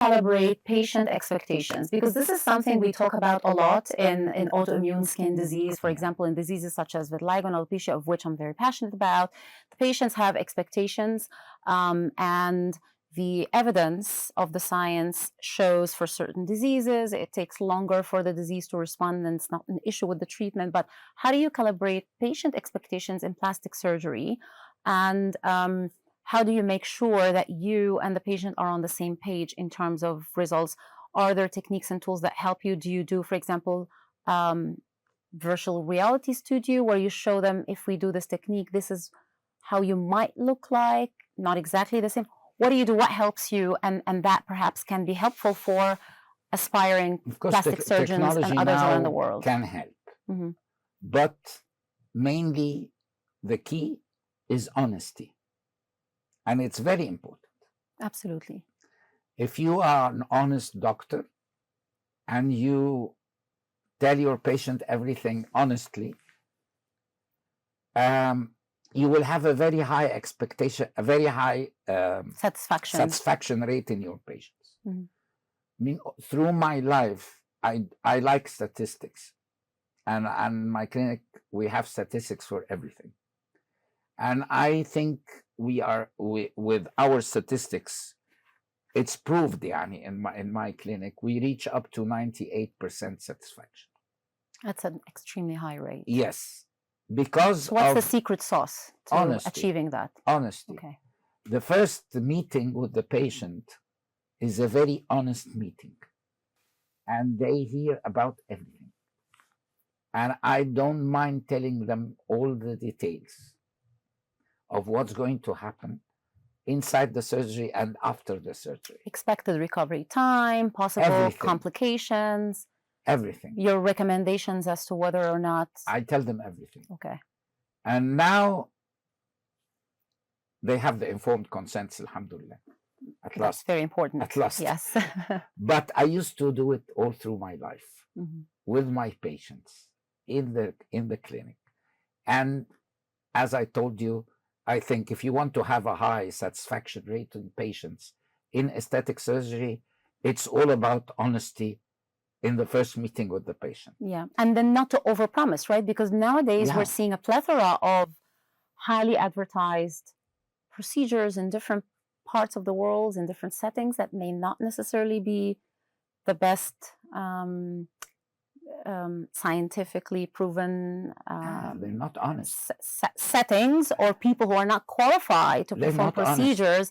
calibrate patient expectations? Because this is something we talk about a lot in autoimmune skin disease, for example, in diseases such as vitiligo and alopecia, of which I'm very passionate about. The patients have expectations, and the evidence of the science shows for certain diseases, it takes longer for the disease to respond, and it's not an issue with the treatment. But how do you calibrate patient expectations in plastic surgery? And how do you make sure that you and the patient are on the same page in terms of results? Are there techniques and tools that help you? Do you do, for example, virtual reality studio where you show them, if we do this technique, this is how you might look like, not exactly the same? What do you do? What helps you? And that perhaps can be helpful for aspiring plastic surgeons and others around the world. Can help. But mainly the key is honesty. And it's very important. Absolutely. If you are an honest doctor and you tell your patient everything honestly, you will have a very high expectation, a very high satisfaction rate in your patients. I mean, through my life, I like statistics. And in my clinic, we have statistics for everything. And I think with our statistics, it's proved, in my clinic, we reach up to 98% satisfaction. That's an extremely high rate. Yes. Because what's the secret sauce to achieving that? Honesty. Okay. The first meeting with the patient is a very honest meeting. And they hear about everything. And I don't mind telling them all the details of what's going to happen inside the surgery and after the surgery. Expected recovery time, possible complications. Everything. Your recommendations as to whether or not. I tell them everything. Okay. And now they have the informed consents, alhamdulillah. At last. That's very important. At last. Yes. But I used to do it all through my life with my patients in the clinic. And as I told you, I think if you want to have a high satisfaction rate in patients in aesthetic surgery, it's all about honesty in the first meeting with the patient. Yeah, and then not to overpromise, right? Because nowadays we're seeing a plethora of highly advertised procedures in different parts of the world, in different settings, that may not necessarily be the best scientifically proven they're not honest settings, or people who are not qualified to perform procedures